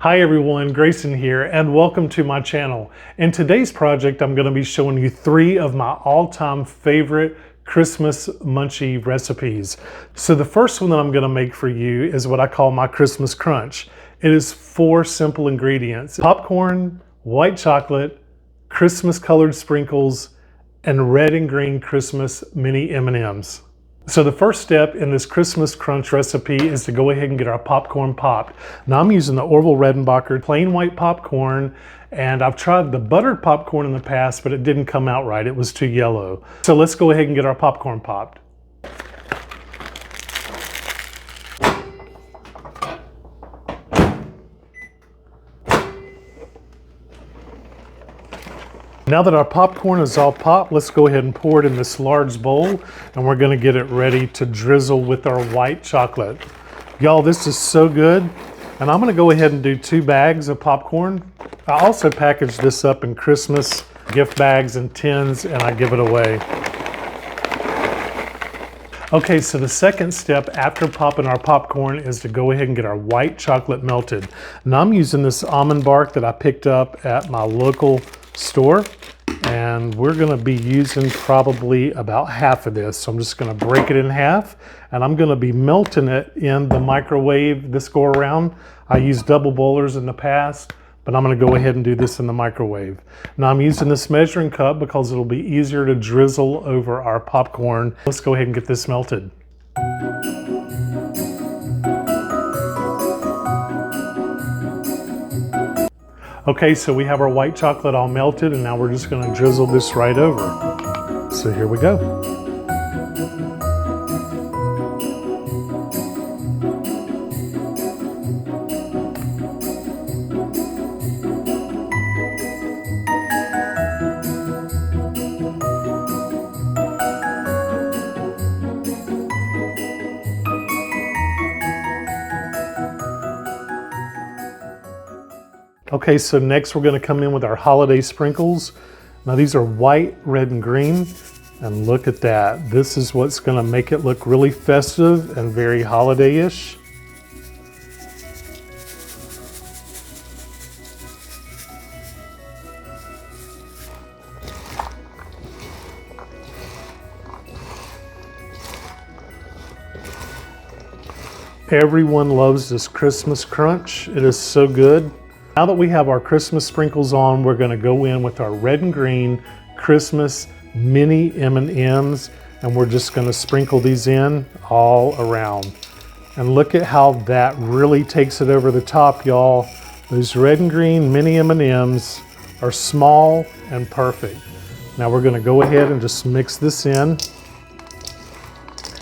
Hi everyone, Grayson here, and welcome to my channel. In today's project, I'm going to be showing you 3 of my all-time favorite Christmas munchie recipes. So the first one that I'm going to make for you is what I call my Christmas crunch. It is 4 simple ingredients: popcorn, white chocolate, Christmas colored sprinkles, and red and green Christmas mini M&Ms. So the first step in this Christmas crunch recipe is to go ahead and get our popcorn popped. Now I'm using the Orville Redenbacher plain white popcorn, and I've tried the buttered popcorn in the past, but it didn't come out right. It was too yellow. So let's go ahead and get our popcorn popped. Now that our popcorn is all popped, let's go ahead and pour it in this large bowl, and we're gonna get it ready to drizzle with our white chocolate. Y'all, this is so good. And I'm gonna go ahead and do 2 bags of popcorn. I also package this up in Christmas gift bags and tins, and I give it away. Okay, so the second step after popping our popcorn is to go ahead and get our white chocolate melted. Now I'm using this almond bark that I picked up at my local store, and we're going to be using probably about half of this. So I'm just going to break it in half, and I'm going to be melting it in the microwave this go around. I used double boilers in the past, but I'm going to go ahead and do this in the microwave. Now I'm using this measuring cup because it'll be easier to drizzle over our popcorn. Let's go ahead and get this melted. Okay, so we have our white chocolate all melted, and now we're just going to drizzle this right over. So here we go. Okay, so next we're going to come in with our holiday sprinkles. Now these are white, red, and green, and look at that. This is what's going to make it look really festive and very holiday-ish. Everyone loves this Christmas crunch. It is so good. Now that we have our Christmas sprinkles on, we're going to go in with our red and green Christmas mini M&Ms, and we're just going to sprinkle these in all around. And look at how that really takes it over the top, y'all. Those red and green mini M&Ms are small and perfect. Now we're going to go ahead and just mix this in.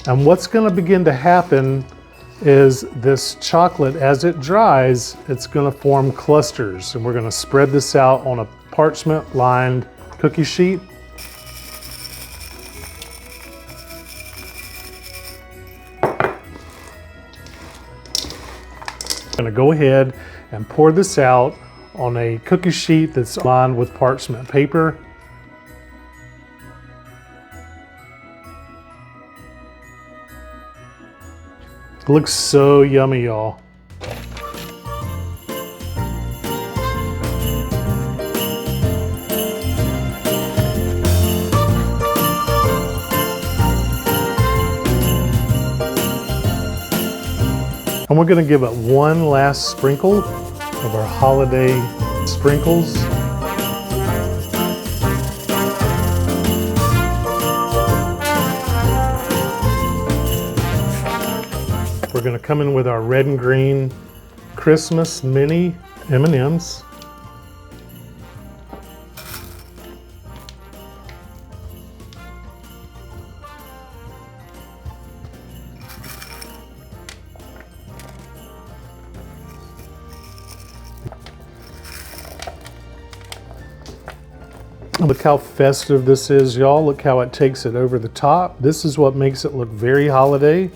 And what's going to begin to happen is this chocolate, as it dries, it's going to form clusters, and we're going to spread this out on a parchment lined cookie sheet. I'm going to go ahead and pour this out on a cookie sheet that's lined with parchment paper. It looks so yummy, y'all. And we're going to give it one last sprinkle of our holiday sprinkles. We're going to come in with our red and green Christmas mini M&Ms. Look how festive this is, y'all. Look how it takes it over the top. This is what makes it look very holiday.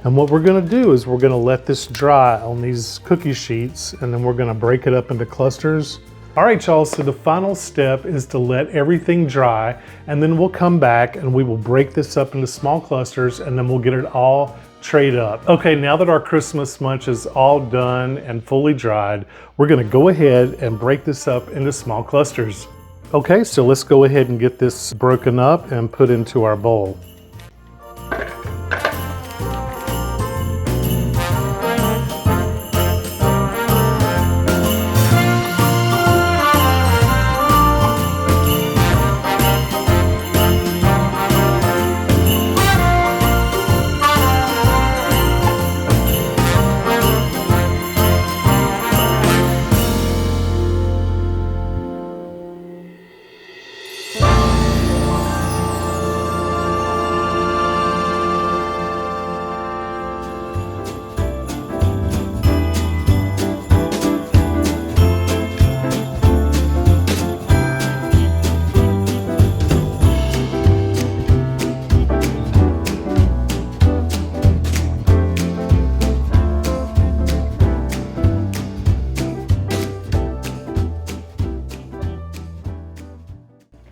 And what we're going to do is we're going to let this dry on these cookie sheets, and then we're going to break it up into clusters. All right, y'all, so the final step is to let everything dry, and then we'll come back and we will break this up into small clusters, and then we'll get it all trade up. Okay, now that our Christmas munch is all done and fully dried, we're gonna go ahead and break this up into small clusters. Okay, so let's go ahead and get this broken up and put into our bowl.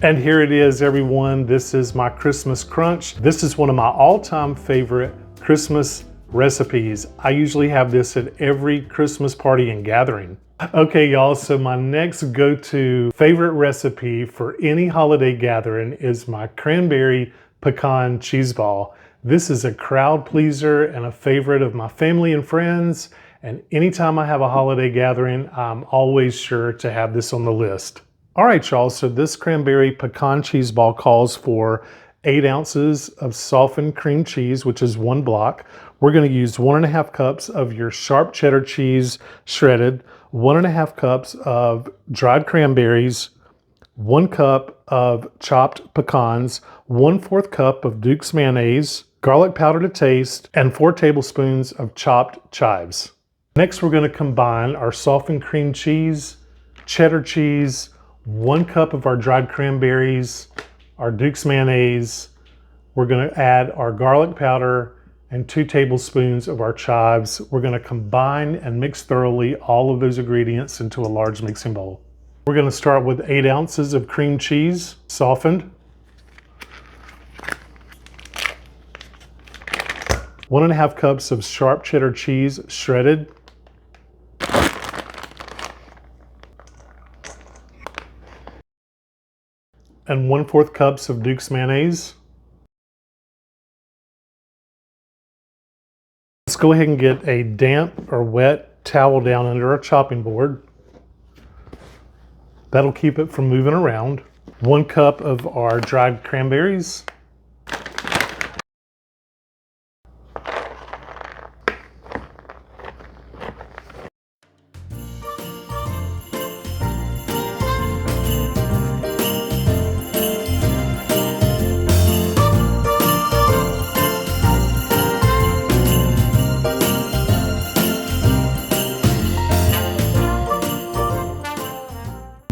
And here it is, everyone. This is my Christmas crunch. This is one of my all-time favorite Christmas recipes. I usually have this at every Christmas party and gathering. Okay, y'all, so my next go-to favorite recipe for any holiday gathering is my cranberry pecan cheese ball. This is a crowd pleaser and a favorite of my family and friends. And anytime I have a holiday gathering, I'm always sure to have this on the list. All right, y'all, so this cranberry pecan cheese ball calls for 8 ounces of softened cream cheese, which is 1 block. We're gonna use 1½ cups of your sharp cheddar cheese shredded, 1½ cups of dried cranberries, 1 cup of chopped pecans, 1/4 cup of Duke's mayonnaise, garlic powder to taste, and 4 tablespoons of chopped chives. Next, we're gonna combine our softened cream cheese, cheddar cheese, 1 cup of our dried cranberries, our Duke's mayonnaise. We're gonna add our garlic powder and 2 tablespoons of our chives. We're gonna combine and mix thoroughly all of those ingredients into a large mixing bowl. We're gonna start with 8 ounces of cream cheese, softened. 1½ cups of sharp cheddar cheese, shredded. And 1/4 cups of Duke's mayonnaise. Let's go ahead and get a damp or wet towel down under our chopping board. That'll keep it from moving around. 1 cup of our dried cranberries.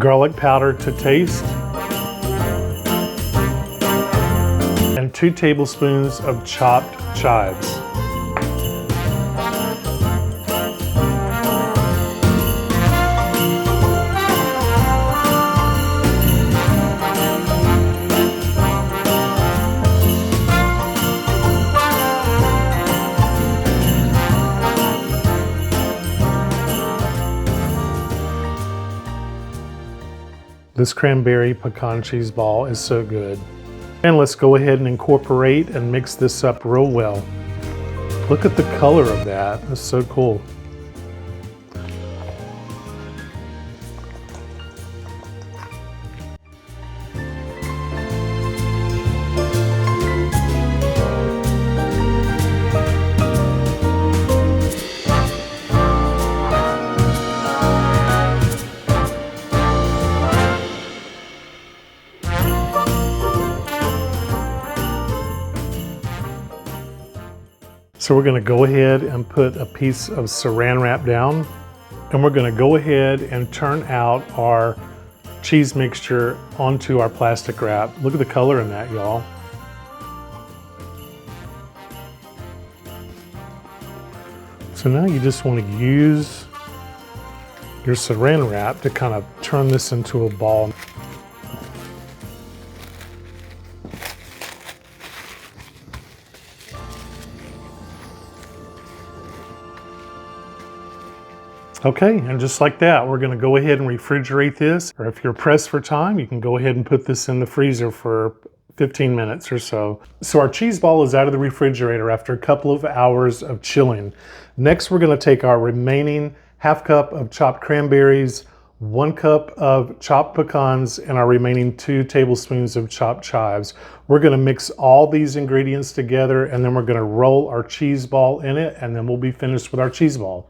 Garlic powder to taste, and 2 tablespoons of chopped chives. This cranberry pecan cheese ball is so good. And let's go ahead and incorporate and mix this up real well. Look at the color of that. That's so cool. So we're gonna go ahead and put a piece of saran wrap down, and we're gonna go ahead and turn out our cheese mixture onto our plastic wrap. Look at the color in that, y'all. So now you just want to use your saran wrap to kind of turn this into a ball. Okay, and just like that, we're gonna go ahead and refrigerate this, or if you're pressed for time, you can go ahead and put this in the freezer for 15 minutes or so. So our cheese ball is out of the refrigerator after a couple of hours of chilling. Next, we're gonna take our remaining half cup of chopped cranberries, 1 cup of chopped pecans, and our remaining 2 tablespoons of chopped chives. We're gonna mix all these ingredients together, and then we're gonna roll our cheese ball in it, and then we'll be finished with our cheese ball.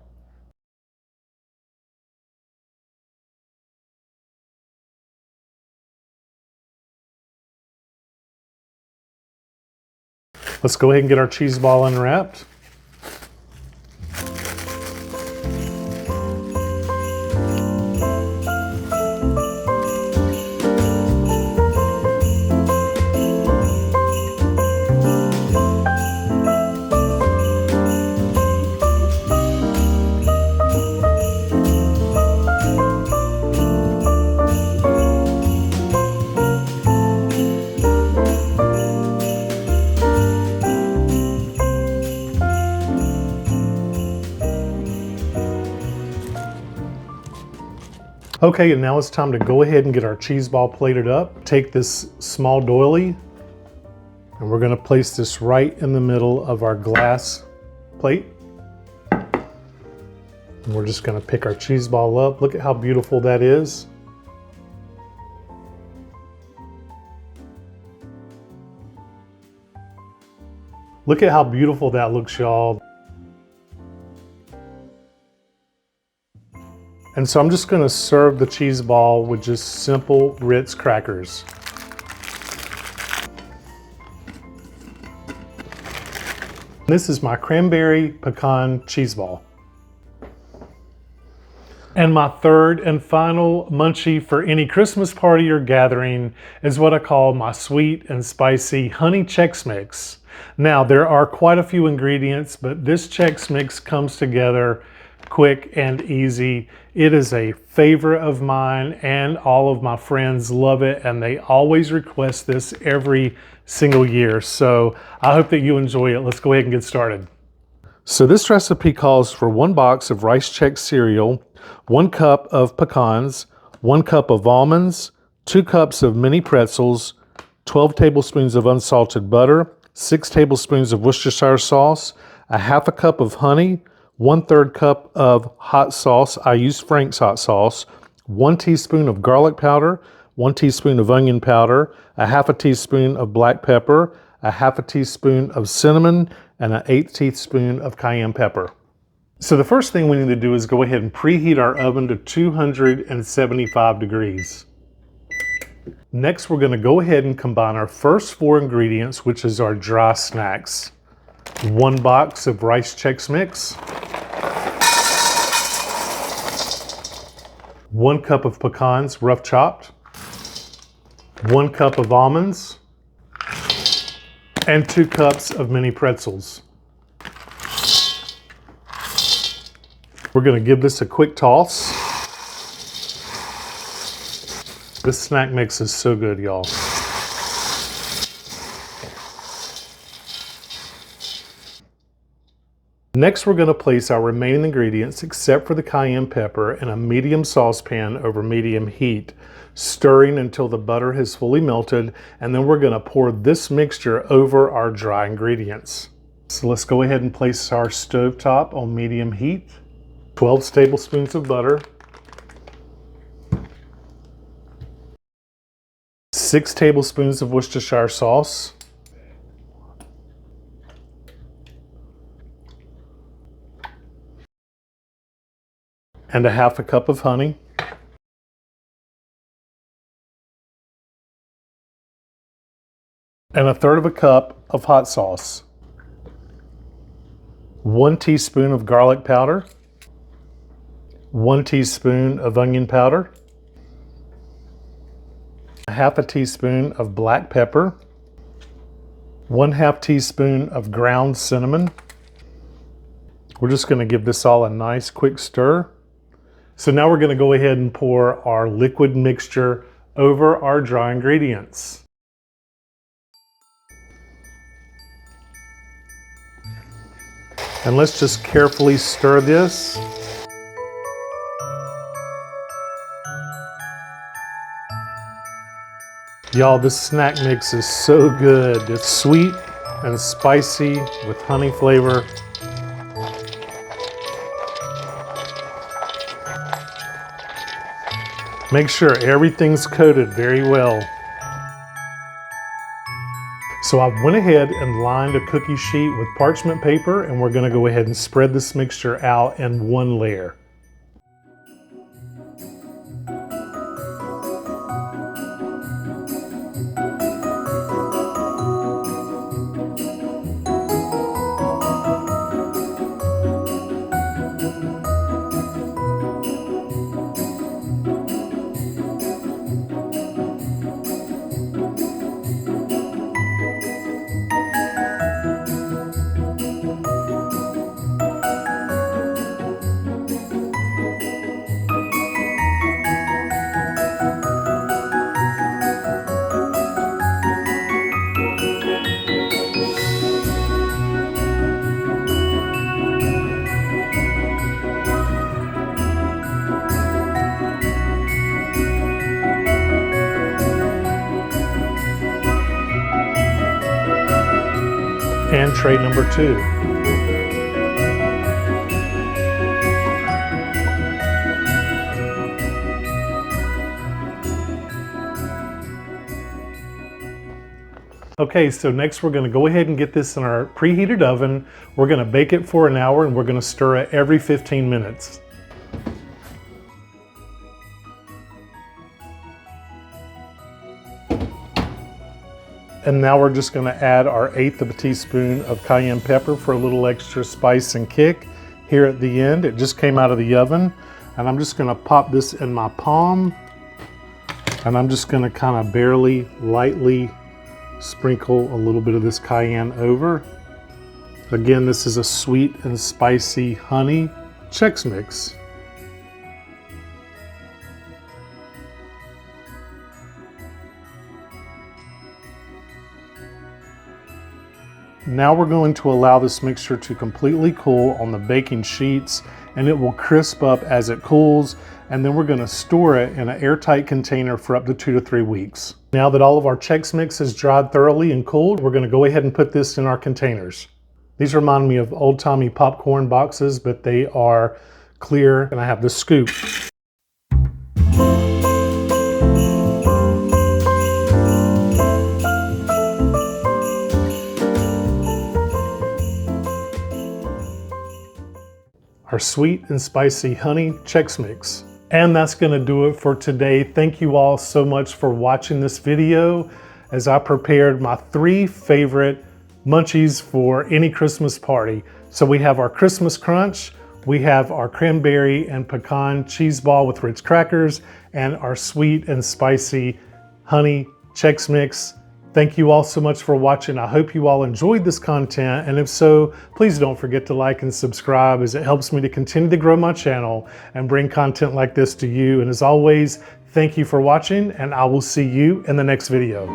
Let's go ahead and get our cheese ball unwrapped. Okay, and now it's time to go ahead and get our cheese ball plated up. Take this small doily, and we're gonna place this right in the middle of our glass plate. And we're just gonna pick our cheese ball up. Look at how beautiful that is. Look at how beautiful that looks, y'all. And so I'm just gonna serve the cheese ball with just simple Ritz crackers. This is my cranberry pecan cheese ball. And my third and final munchie for any Christmas party or gathering is what I call my sweet and spicy honey Chex mix. Now, there are quite a few ingredients, but this Chex mix comes together quick and easy. It is a favorite of mine, and all of my friends love it, and they always request this every single year. So I hope that you enjoy it. Let's go ahead and get started. So this recipe calls for 1 box of rice Chex cereal, 1 cup of pecans, 1 cup of almonds, 2 cups of mini pretzels, 12 tablespoons of unsalted butter, 6 tablespoons of Worcestershire sauce, a half a cup of honey, 1/3 cup of hot sauce. I use Frank's hot sauce, 1 teaspoon of garlic powder, 1 teaspoon of onion powder, a half a teaspoon of black pepper, a half a teaspoon of cinnamon, and an 1/8 teaspoon of cayenne pepper. So the first thing we need to do is go ahead and preheat our oven to 275 degrees. Next, we're going to go ahead and combine our first 4 ingredients, which is our dry snacks. 1 box of rice Chex mix, 1 cup of pecans rough chopped, 1 cup of almonds, and 2 cups of mini pretzels. We're going to give this a quick toss. This snack mix is so good, y'all. Next, we're going to place our remaining ingredients, except for the cayenne pepper, in a medium saucepan over medium heat, stirring until the butter has fully melted, and then we're going to pour this mixture over our dry ingredients. So let's go ahead and place our stovetop on medium heat. 12 tablespoons of butter, 6 tablespoons of Worcestershire sauce, and a half a cup of honey, and 1/3 cup of hot sauce, 1 teaspoon of garlic powder, 1 teaspoon of onion powder, a half a teaspoon of black pepper, 1/2 teaspoon of ground cinnamon. We're just going to give this all a nice quick stir. So now we're going to go ahead and pour our liquid mixture over our dry ingredients. And let's just carefully stir this. Y'all, this snack mix is so good. It's sweet and spicy with honey flavor. Make sure everything's coated very well. So I went ahead and lined a cookie sheet with parchment paper, and we're gonna go ahead and spread this mixture out in one layer. And tray number 2. Okay, so next we're going to go ahead and get this in our preheated oven. We're going to bake it for an hour, and we're going to stir it every 15 minutes. And now we're just going to add our 1/8 of a teaspoon of cayenne pepper for a little extra spice and kick here at the end. It just came out of the oven, and I'm just going to pop this in my palm, and I'm just going to kind of barely, lightly sprinkle a little bit of this cayenne over. Again, this is a sweet and spicy honey Chex mix. Now we're going to allow this mixture to completely cool on the baking sheets, and it will crisp up as it cools, and then we're going to store it in an airtight container for up to 2 to 3 weeks. Now that all of our Chex mix is dried thoroughly and cooled, we're going to go ahead and put this in our containers. These remind me of old-timey popcorn boxes, but they are clear, and I have the scoop. Our sweet and spicy honey Chex mix. And that's gonna do it for today. Thank you all so much for watching this video as I prepared my 3 favorite munchies for any Christmas party. So we have our Christmas Crunch, we have our Cranberry and Pecan cheese ball with Ritz crackers, and our sweet and spicy honey Chex mix. Thank you all so much for watching. I hope you all enjoyed this content, and if so, please don't forget to like and subscribe, as it helps me to continue to grow my channel and bring content like this to you. And as always, thank you for watching, and I will see you in the next video.